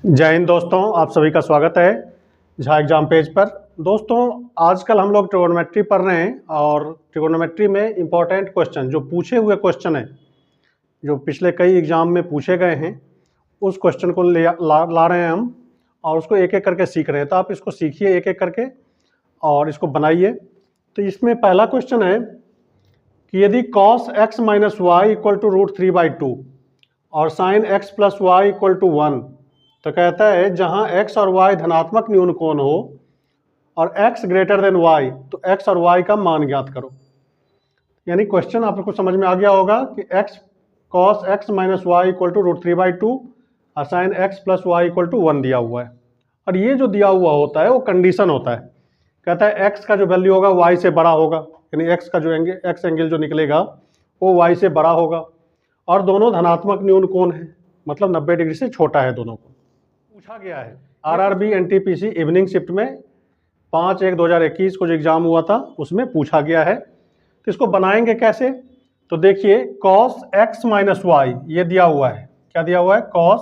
जय हिंद दोस्तों, आप सभी का स्वागत है झा एग्जाम पेज पर। दोस्तों, आजकल हम लोग ट्रिगोनोमेट्री पढ़ रहे हैं और ट्रिगोनोमेट्री में इम्पोर्टेंट क्वेश्चन जो पूछे हुए क्वेश्चन हैं, जो पिछले कई एग्जाम में पूछे गए हैं, उस क्वेश्चन को ला रहे हैं हम और उसको एक एक करके सीख रहे हैं। तो आप इसको सीखिए एक एक करके और इसको बनाइए। तो इसमें पहला क्वेश्चन है कि यदि cos x minus y equal to √3/2 और sin x plus y equal to 1, तो कहता है जहां x और y धनात्मक न्यून कोण हो और x ग्रेटर देन y, तो x और y का मान ज्ञात करो। यानी क्वेश्चन आपको समझ में आ गया होगा कि cos x minus y equal to √3/2 और sin x plus y equal to 1 दिया हुआ है। और ये जो दिया हुआ होता है वो कंडीशन होता है। कहता है x का जो वैल्यू होगा y से बड़ा होगा, यानी x का जो एंगल जो निकलेगा वो y से बड़ा होगा और दोनों धनात्मक न्यून कोण है, मतलब 90 डिग्री से छोटा है दोनों को। पूछा गया है आरआरबी एनटीपीसी इवनिंग शिफ्ट में 5/1/2021 को जो एग्जाम हुआ था उसमें पूछा गया है। तो इसको बनाएंगे कैसे? तो देखिए cos x माइनस वाई ये दिया हुआ है। क्या दिया हुआ है? cos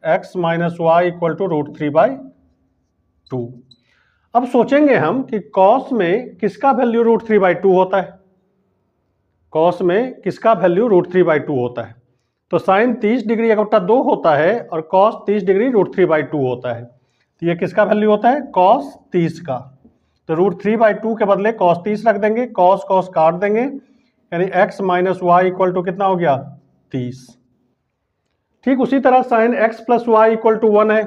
x minus y equal to √3/2। अब सोचेंगे हम कि cos में किसका वैल्यू √3/2 होता है? cos में किसका वैल्यू √3/2 होता है? तो साइन 30 डिग्री 1/2 होता है और cos 30 डिग्री √3/2 होता है। तो ये किसका वैल्यू होता है? cos 30 का। तो √3/2 के बदले cos 30 रख देंगे, cos cos काट देंगे, यानी x minus y equal to कितना हो गया? 30। ठीक उसी तरह sine x plus y equal to 1 है।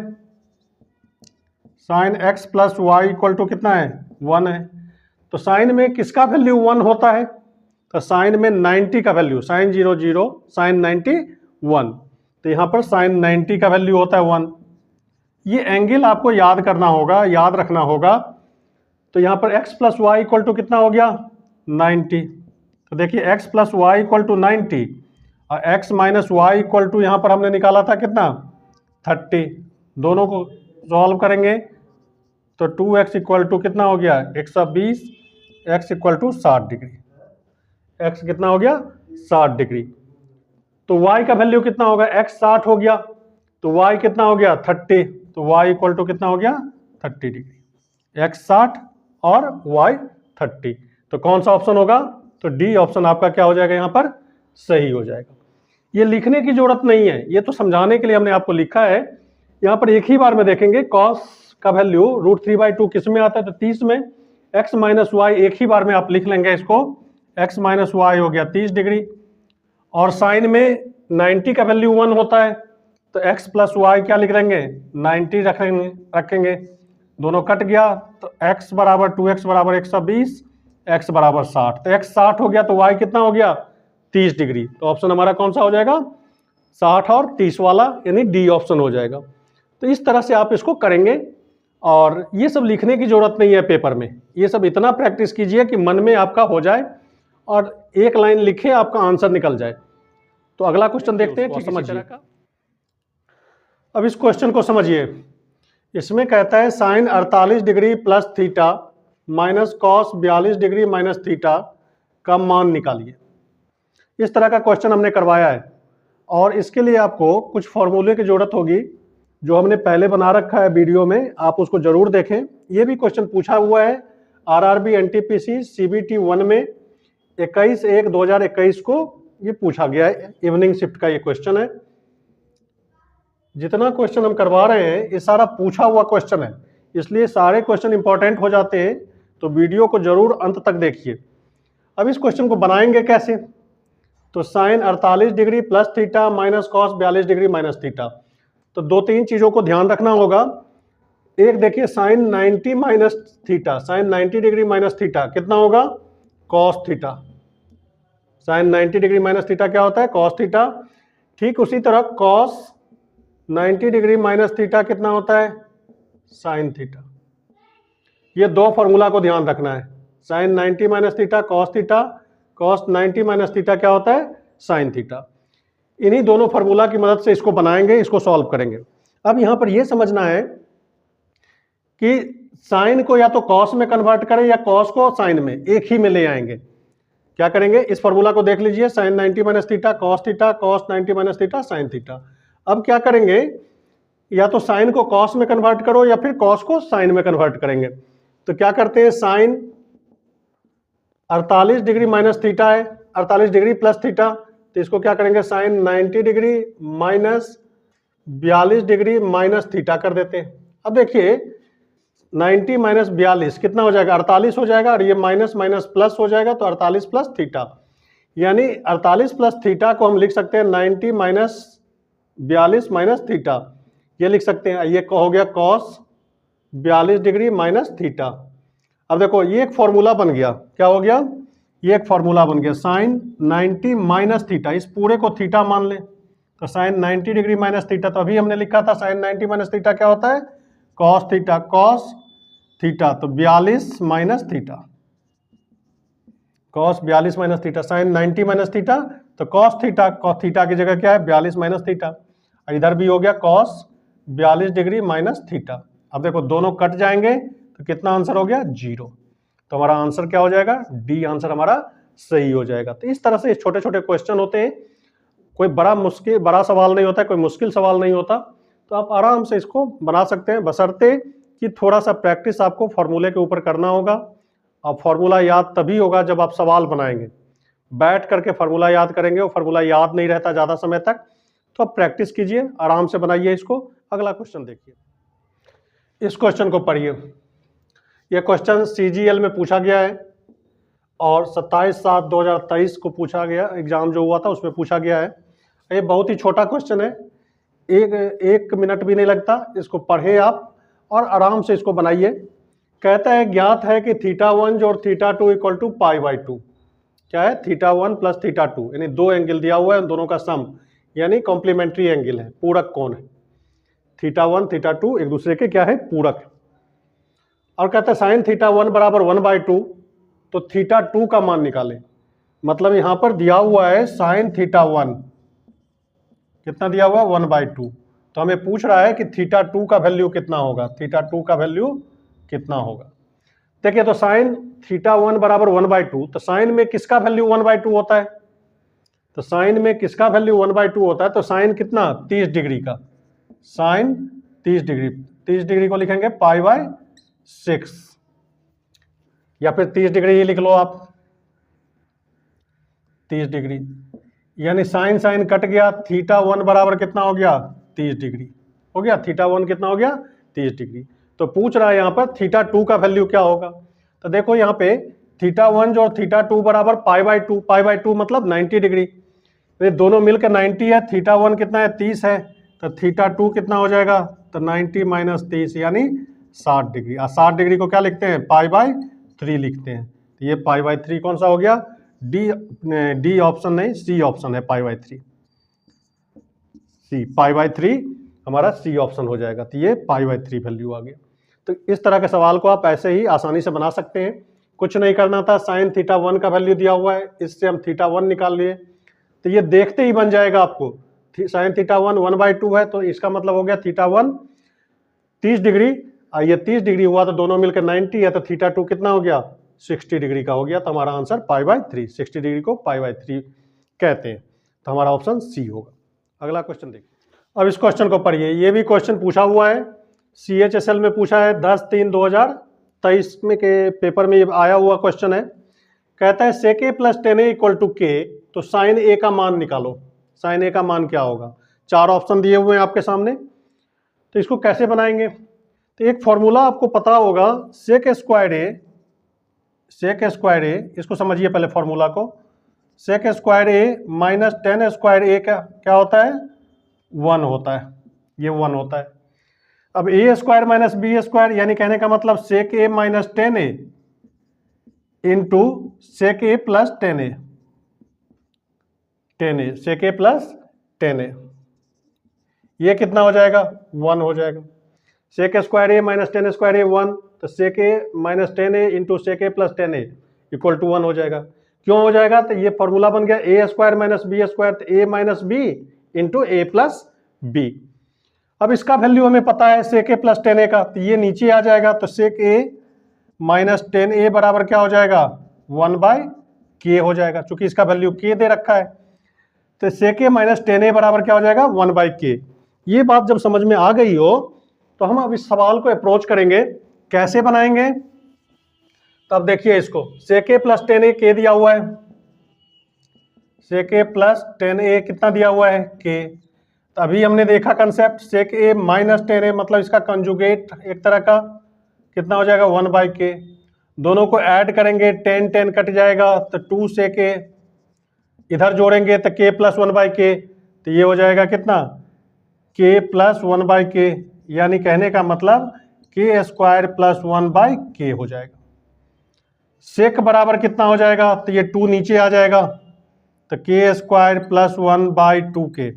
Sine x plus y equal to कितना है? 1 है। तो साइन में किसका वैल्यू 1 होता है? तो साइन में 90 का वैल्यू, साइन 0 0 साइन 90 1। तो यहाँ पर साइन 90 का वैल्यू होता है 1। ये एंगल आपको याद करना होगा, याद रखना होगा। तो यहाँ पर x plus y equal to कितना हो गया? 90। तो देखिए x plus y equal to 90 और x minus y equal to यहाँ पर हमने निकाला था कितना? 30। दोनों को सॉल्व करेंगे तो 2x इक्वल टू कितना हो गया? 120, x equal to 60 degree. x कितना हो गया? 60 डिग्री। तो y का वैल्यू कितना होगा? x 60 हो गया, तो y कितना हो गया? 30। तो y इक्वल टू कितना हो गया? 30 डिग्री। x 60 और y 30। तो कौन सा ऑप्शन होगा? तो डी ऑप्शन आपका क्या हो जाएगा? यहाँ पर सही हो जाएगा। ये लिखने की जरूरत नहीं है, ये तो समझाने के लिए हमने आपको लिखा है। यहाँ पर एक ही बार में देखेंगे cos का वैल्यू √3/2 किस में आता है? तो 30 में। x माइनस वाई एक ही बार में आप लिख लेंगे इसको, x माइनस वाई हो गया 30 डिग्री। और साइन में 90 का वैल्यू 1 होता है, तो x प्लस वाई क्या लिख देंगे? 90 रखेंगे। दोनों कट गया तो x बराबर 2x बराबर 120, x बराबर 60। तो x 60 हो गया तो y कितना हो गया? 30 डिग्री। तो ऑप्शन हमारा कौन सा हो जाएगा? 60 और 30 वाला, यानी डी ऑप्शन हो जाएगा। तो इस तरह से आप इसको करेंगे और ये सब लिखने की जरूरत नहीं है पेपर में। ये सब इतना प्रैक्टिस कीजिए कि मन में आपका हो जाए और एक लाइन लिखे आपका आंसर निकल जाए। तो अगला क्वेश्चन देखते हैं, समझिए। अब इस क्वेश्चन को समझिए। इसमें कहता है sine 48 degree plus theta minus cos 42 degree minus theta का मान निकालिए। इस तरह का क्वेश्चन हमने करवाया है और इसके लिए आपको कुछ फॉर्मूले की जरूरत होगी जो हमने पहले बना रखा है वीडियो में, आप उसको जरूर देखें। ये भी क्वेश्चन पूछा हुआ है आरआरबी एनटीपीसी सीबीटी 1 में 21/1/2021 को ये पूछा गया है। इवनिंग शिफ्ट का ये क्वेश्चन है। जितना क्वेश्चन हम करवा रहे हैं ये सारा पूछा हुआ क्वेश्चन है, इसलिए सारे क्वेश्चन इंपॉर्टेंट हो जाते हैं। तो वीडियो को जरूर अंत तक देखिए। अब इस क्वेश्चन को बनाएंगे कैसे? तो sine 48 degree plus theta minus cos 42 degree minus theta. तो 2-3 चीजों को ध्यान रखना होगा। एक देखिए sine 90 minus theta, sine 90 degree minus theta कितना होगा? Cos theta. Sine 90 degree minus theta क्या होता है? Cos theta. ठीक उसी तरह कॉस 90 डिग्री माइनस थीटा कितना होता है? Sine theta. ये दो फॉर्मूला को ध्यान रखना है। Sine 90 minus theta cos theta, cos 90 minus theta क्या होता है? Sine theta. इन्हीं दोनों फार्मूला की मदद से इसको बनाएंगे, इसको सॉल्व करेंगे। अब यहां पर यह समझना है कि साइन को या तो कॉस में कन्वर्ट करें या कॉस को साइन में, एक ही में ले आएंगे। क्या करेंगे? इस फार्मूला को देख लीजिए, sine 90 minus theta cos 90 minus theta sine theta. अब क्या करेंगे या तो साइन को कॉस में कन्वर्ट करो या फिर कॉस को साइन में कन्वर्ट करेंगे। तो क्या करते हैं, साइन 48 डिग्री माइनस थीटा है, 48 डिग्री प्लस थीटा, तो इसको क्या करेंगे, sine 90 degree minus 42 degree minus theta कर देते हैं। अब देखिए 90 माइनस 42 कितना हो जाएगा, 48 हो जाएगा, और ये माइनस माइनस प्लस हो जाएगा, तो 48 प्लस थीटा, यानी 48 प्लस थीटा को हम लिख सकते हैं 90 माइनस 42 माइनस थीटा, ये लिख सकते हैं। ये हो गया कॉस 42 डिग्री माइनस थीटा। अब देखो ये एक फॉर्मूला बन गया, क्या हो गया, ये एक फॉर्मूला बन गया, साइन 90 माइनस थीटा, इस पूरे को थीटा मान लें, तो साइन 90 डिग्री माइनस थीटा, तो अभी हमने लिखा था साइन 90 माइनस थीटा क्या होता है, कॉस थीटा, कॉस थीटा, तो 42 minus theta, cos 42 minus theta, sine 90 minus theta, तो कॉस थीटा, कॉस थीटा की जगह क्या है 42 माइनस थीटा, इधर भी हो गया कॉस 42 डिग्री माइनस थीटा। अब देखो दोनों कट जाएंगे तो कितना आंसर हो गया, 0, तो हमारा आंसर क्या हो जाएगा, डी आंसर हमारा सही हो जाएगा। तो इस तरह से छोटे छोटे क्वेश्चन होते हैं, कोई बड़ा सवाल नहीं होता है, कोई मुश्किल सवाल नहीं होता, तो आप आराम से इसको बना सकते हैं, बशर्ते कि थोड़ा सा प्रैक्टिस आपको फॉर्मूले के ऊपर करना होगा। अब फॉर्मूला याद तभी होगा जब आप सवाल बनाएंगे, बैठ करके फॉर्मूला याद करेंगे, वो फॉर्मूला याद नहीं रहता ज़्यादा समय तक, तो आप प्रैक्टिस कीजिए, आराम से बनाइए इसको। अगला क्वेश्चन देखिए, इस क्वेश्चन को पढ़िए। यह क्वेश्चन CGL में पूछा गया है और 27/7/2023 को पूछा गया, एग्जाम जो हुआ था उसमें पूछा गया है। ये बहुत ही छोटा क्वेश्चन है, एक मिनट भी नहीं लगता, इसको पढ़े आप और आराम से इसको बनाइए। कहता है ज्ञात है कि θ1 और θ2 इक्वल टू π/2, क्या है, θ1 प्लस θ2, यानी दो एंगल दिया हुआ है, उन दोनों का सम, यानी कॉम्प्लीमेंट्री एंगल है, पूरक कोण है, θ1 θ2 एक दूसरे के क्या है, पूरक। और कहता है साइन θ1 बराबर 1/2, तो θ2 का मान निकालें। मतलब यहां पर दिया हुआ है साइन θ1 कितना दिया हुआ है, 1/2, तो हमें पूछ रहा है कि θ2 का वैल्यू कितना होगा, θ2 का वैल्यू कितना होगा। देखिए तो साइन θ1 बराबर 1/2, तो साइन में किसका वैल्यू 1/2 होता है, तो साइन में किसका वैल्यू 1/2 होता है, तो साइन कितना 30 डिग्री का, साइन 30 डिग्री, 30 डिग्री को लिखेंगे π/6, या फिर 30 डिग्री ही लिख लो आप, 30 डिग्री, यानी साइन साइन कट गया, θ1 बराबर कितना हो गया, 30 डिग्री हो गया, θ1 कितना हो गया, 30 डिग्री। तो पूछ रहा है यहाँ पर θ2 का वैल्यू क्या होगा। तो देखो यहाँ पे θ1 और θ2 बराबर π/2, π/2 मतलब 90 डिग्री, तो दोनों मिलकर 90 है, θ1 कितना है 30 है, तो θ2 कितना हो जाएगा, तो 90 माइनस 30 यानी 60 डिग्री। 60 डिग्री को क्या लिखते हैं, π/3 लिखते हैं, तो ये π/3 कौन सा हो गया, डी ऑप्शन नहीं, सी ऑप्शन है π/3, सी π/3 हमारा सी ऑप्शन हो जाएगा, तो ये π/3 वैल्यू आ गया। तो इस तरह के सवाल को आप ऐसे ही आसानी से बना सकते हैं, कुछ नहीं करना था, साइन θ1 का वैल्यू दिया हुआ है, इससे हम θ1 निकाल लिए, तो ये देखते ही बन जाएगा आपको, साइन θ1 1/2 है, तो इसका मतलब हो गया θ1 30 डिग्री, ये 30 डिग्री हुआ तो दोनों मिलकर 90 है, तो θ2 कितना हो गया, 60 डिग्री का हो गया, तो हमारा आंसर π/3, 60 डिग्री को π/3 कहते हैं, तो हमारा ऑप्शन सी होगा। अगला क्वेश्चन देखिए, अब इस क्वेश्चन को पढ़िए, ये भी क्वेश्चन पूछा हुआ है, CHSL में पूछा है, 10/3/2023 में के पेपर में ये आया हुआ क्वेश्चन है। कहता है sec a plus 10a equal to k, तो साइन a का मान निकालो, साइन a का मान क्या होगा। 4 ऑप्शन दिए हुए हैं आपके सामने, तो इसको कैसे बनाएंगे, तो एक फॉर्मूला आपको पता होगा, sec स्क्वायर a, इसको समझिए पहले फॉर्मूला को, sec square a minus 10 square a का क्या होता है, 1 होता है, ये 1 होता है। अब a square minus b square, यानी कहने का मतलब sec a minus 10a into sec a plus 10a, sec a plus 10a, ये कितना हो जाएगा, 1 हो जाएगा। sec square a minus 10 square a 1, तो sec a minus 10a into sec a plus 10a equal to 1 हो जाएगा। क्यों हो जाएगा, तो ये फॉर्मूला बन गया a square minus b square, तो a minus b into a plus b। अब इसका वैल्यू हमें पता है sec a प्लस 10a का, तो ये नीचे आ जाएगा, तो sec a माइनस 10a बराबर क्या हो जाएगा, 1/k हो जाएगा, चूंकि इसका वैल्यू k दे रखा है, तो sec a माइनस 10a बराबर क्या हो जाएगा, 1/k। ये बात जब समझ में आ गई हो तो हम अब इस सवाल को अप्रोच करेंगे, कैसे बनाएंगे। तब देखिए इसको, sec a plus 10a k दिया हुआ है, sec a प्लस 10a कितना दिया हुआ है k। तो अभी हमने देखा concept sec a minus 10a मतलब इसका कंजुगेट एक तरह का कितना हो जाएगा 1/k। दोनों को ऐड करेंगे 10 10 कट जाएगा तो 2 sec a, इधर जोड़ेंगे तो k प्लस 1/k, तो ये हो जाएगा कितना k प्लस 1/k, यानी कहने का मतलब k स्क्वायर प्लस 1/k हो जाएगा। सेक बराबर कितना हो जाएगा, तो ये 2 नीचे आ जाएगा तो k स्क्वायर प्लस 1/2k।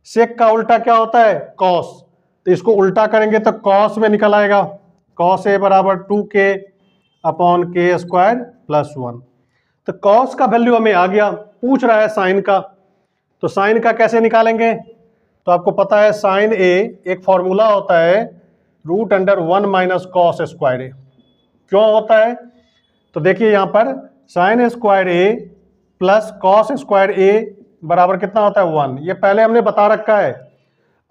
सेक का उल्टा क्या होता है कॉस, तो इसको उल्टा करेंगे तो कॉस में निकल आएगा, कॉस a बराबर 2k upon k square plus 1। तो कॉस का वैल्यू हमें आ गया, पूछ रहा है साइन का, तो साइन का कैसे निकालेंगे। तो आपको पता है साइन a एक फॉर्मूला होता है √1 माइनस कॉस स्क्वायर a। क्यों होता है, तो देखिए यहाँ पर sine square a plus cos square a बराबर कितना होता है 1। ये पहले हमने बता रखा है,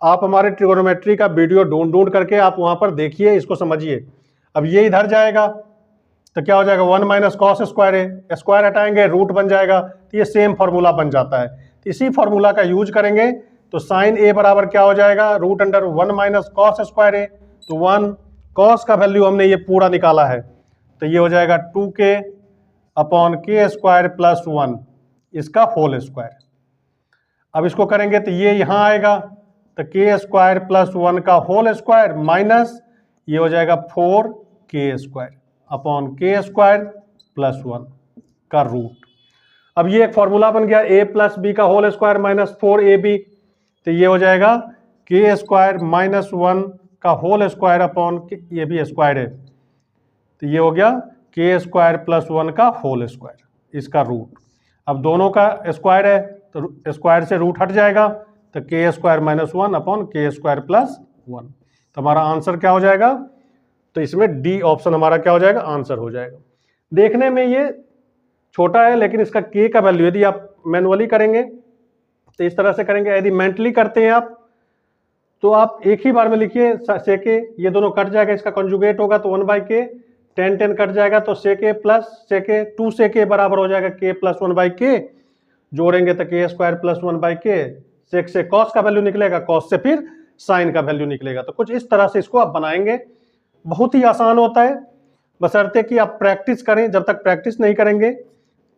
आप हमारे ट्रिगोनोमेट्री का वीडियो ढूंढ करके आप वहाँ पर देखिए, इसको समझिए। अब ये इधर जाएगा तो क्या हो जाएगा 1 minus cos square a, square हटाएंगे रूट बन जाएगा, तो ये सेम फार्मूला बन जाता है। तो इसी फार्मूला का यूज करेंगे, तो साइन a बराबर क्या हो जाएगा √1 माइनस कॉस स्क्वायर a। तो 1 कॉस का वैल्यू हमने ये पूरा निकाला है, तो ये हो जाएगा 2k upon k square plus 1 इसका होल स्क्वायर। अब इसको करेंगे तो ये यहाँ आएगा तो k स्क्वायर प्लस 1 का होल स्क्वायर माइनस ये हो जाएगा 4k square upon k square plus 1 का रूट। अब ये एक फॉर्मूला बन गया a प्लस बी का होल स्क्वायर माइनस 4ab, तो ये हो जाएगा k स्क्वायर माइनस 1 का होल स्क्वायर अपॉन ये भी स्क्वायर है, तो ये हो गया k स्क्वायर प्लस 1 का होल स्क्वायर इसका रूट। अब दोनों का स्क्वायर है तो स्क्वायर से रूट हट जाएगा, तो k square minus 1 upon k square plus 1। तो हमारा आंसर क्या हो जाएगा, तो इसमें डी ऑप्शन हमारा क्या हो जाएगा आंसर हो जाएगा। देखने में ये छोटा है लेकिन इसका k का वैल्यू यदि आप मैनुअली करेंगे तो इस तरह से करेंगे, यदि मेंटली करते हैं आप तो आप एक ही बार में लिखिए sec a, ये दोनों कट जाएगा, इसका कंजुगेट होगा तो 1/k, 10 10 कट जाएगा तो sec a plus sec a 2 sec a बराबर हो जाएगा k प्लस 1/k, जोड़ेंगे तो k square plus 1/k, sec से cos का वैल्यू निकलेगा, cos से फिर साइन का वैल्यू निकलेगा। तो कुछ इस तरह से इसको आप बनाएंगे, बहुत ही आसान होता है, बशर्ते कि आप प्रैक्टिस करें। जब तक प्रैक्टिस नहीं करेंगे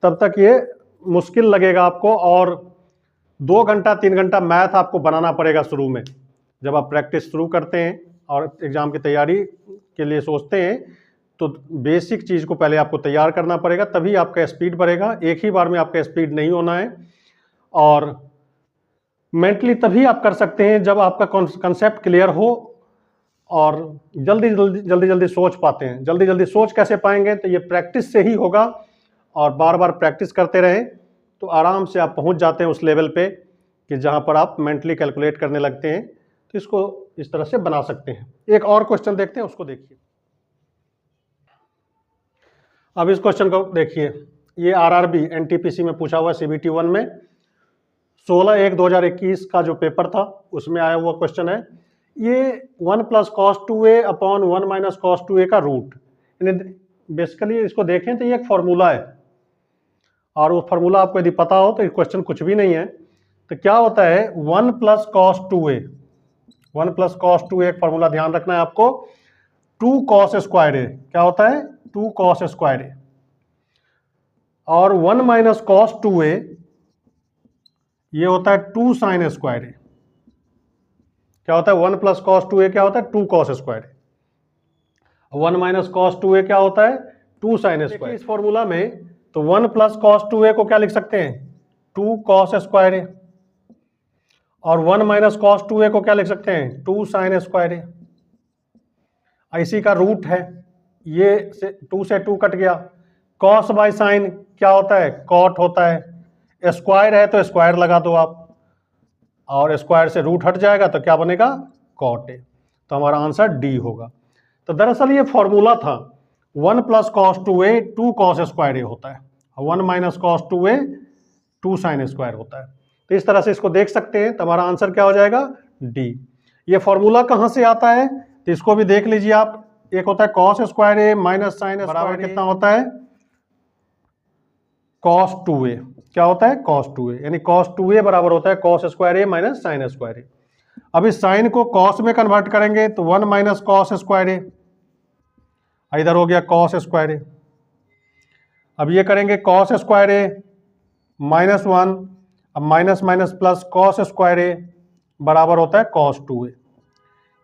तब तक ये मुश्किल लगेगा आपको, और 2 घंटा 3 घंटा मैथ आपको बनाना पड़ेगा शुरू में। जब आप प्रैक्टिस शुरू करते हैं और एग्जाम की तैयारी के लिए सोचते हैं तो बेसिक चीज़ को पहले आपको तैयार करना पड़ेगा, तभी आपका स्पीड बढ़ेगा। एक ही बार में आपका स्पीड नहीं होना है, और मेंटली तभी आप कर सकते हैं जब आपका कंसेप्ट क्लियर हो और जल्दी सोच पाते हैं। जल्दी सोच कैसे पाएंगे, तो ये प्रैक्टिस से ही होगा, और बार बार प्रैक्टिस करते रहें तो आराम से आप पहुंच जाते हैं उस लेवल पे कि जहां पर आप मेंटली कैलकुलेट करने लगते हैं। तो इसको इस तरह से बना सकते हैं। एक और क्वेश्चन देखते हैं, उसको देखिए। अब इस क्वेश्चन को देखिए, ये आरआरबी एनटीपीसी में पूछा हुआ CBT 1 में 16/1/2021 का जो पेपर था उसमें आया हुआ क्वेश्चन है। ये 1 plus cos 2a upon 1 minus cos 2a का रूट, बेसिकली इसको देखें तो ये एक फॉर्मूला है, और वो फार्मूला आपको यदि पता हो तो ये क्वेश्चन कुछ भी नहीं है। तो क्या होता है 1 plus cos 2a, 1 plus cos 2a एक फार्मूला ध्यान रखना है आपको, 2 कॉस स्क्वायर a क्या होता है 2 कॉस स्क्वायर a, और 1 माइनस कॉस 2a ये होता है 2 साइन स्क्वायर a। क्या होता है 1 प्लस कॉस 2a क्या होता है 2 cos square a, 1 minus cos 2a क्या होता है 2 साइन स्क्वायर। इस फॉर्मूला में तो 1 प्लस कॉस 2a को क्या लिख सकते हैं 2 कॉस स्क्वायर a, और 1 माइनस कॉस 2a को क्या लिख सकते हैं 2 साइन स्क्वायर a। इसी का रूट है, ये 2 से 2 कट गया, कॉस बाय साइन क्या होता है कॉट होता है, स्क्वायर है तो स्क्वायर लगा दो आप, और स्क्वायर से रूट हट जाएगा तो क्या बनेगा कॉट ए। तो हमारा आंसर डी होगा। तो दरअसल ये फॉर्मूला था 1 plus cos 2a 2 cos square A होता है, 1 minus cos 2a 2 sine square होता है। तो इस तरह से इसको देख सकते हैं। तो हमारा आंसर क्या हो जाएगा डी। ये फॉर्मूला कहाँ से आता है तो इसको भी देख लीजिए आप। एक होता है कॉस स्क्वायर ए माइनस साइन बराबर कितना होता है, कॉस 2a। क्या होता है, कॉस 2a, यानी कॉस 2a बराबर होता है कॉस स्क्वायर ए माइनस साइन स्क्वायर ए। अब इस साइन को कॉस में कन्वर्ट करेंगे तो 1 माइनस कॉस स्क्वायर ए, इधर हो गया कॉस स्क्वायर ए। अब ये करेंगे कॉस स्क्वायर ए माइनस 1, अब minus minus plus cos square A बराबर होता है कॉस 2a।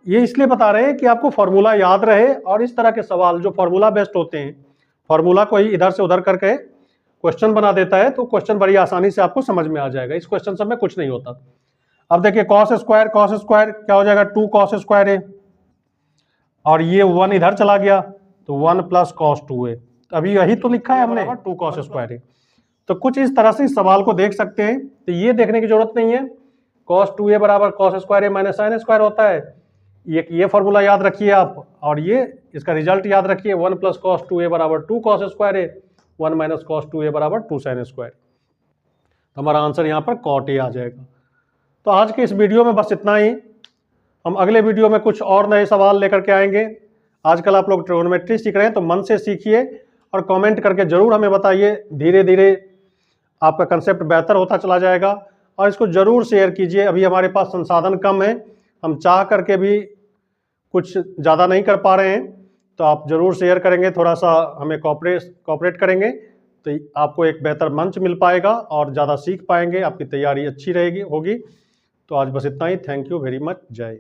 ये इसलिए बता रहे हैं कि आपको फॉर्मूला याद रहे, और इस तरह के सवाल जो फॉर्मूला बेस्ड होते हैं, फॉर्मूला को ही इधर से उधर करके क्वेश्चन बना देता है, तो क्वेश्चन बड़ी आसानी से आपको समझ में आ जाएगा। इस क्वेश्चन सब में कुछ नहीं होता। अब देखिए कॉस स्क्वायर क्या हो जाएगा, 2 कॉस स्क्वायर ए, और ये 1 इधर चला गया तो 1 प्लस कॉस 2a। अभी यही तो लिखा है हमने 2 कॉस स्क्वायर ए। तो कुछ इस तरह से इस सवाल को देख सकते हैं। तो ये देखने की जरूरत नहीं है कॉस 2a बराबर कॉस स्क्वायर ए माइनस साइन स्क्वायर होता है। ये फॉर्मूला याद रखिए आप, और ये इसका रिजल्ट याद रखिए, 1 प्लस कॉस 2a बराबर 2 कॉस स्क्वायर ए, 1 माइनस कॉस 2a बराबर 2 साइन स्क्वायर। तो हमारा आंसर यहाँ पर कॉट ए आ जाएगा। तो आज के इस वीडियो में बस इतना ही। हम अगले वीडियो में कुछ और नए सवाल लेकर के आएंगे। आजकल आप लोग ट्रिगोनोमेट्री सीख रहे हैं तो मन से सीखिए और कमेंट करके जरूर हमें बताइए। धीरे धीरे आपका कंसेप्ट बेहतर होता चला जाएगा, और इसको जरूर शेयर कीजिए। अभी हमारे पास संसाधन कम है, हम चाह करके भी कुछ ज़्यादा नहीं कर पा रहे हैं, तो आप जरूर शेयर करेंगे, थोड़ा सा हमें कोऑपरेट करेंगे तो आपको एक बेहतर मंच मिल पाएगा और ज़्यादा सीख पाएंगे, आपकी तैयारी अच्छी होगी। तो आज बस इतना ही। Thank you very much. जय।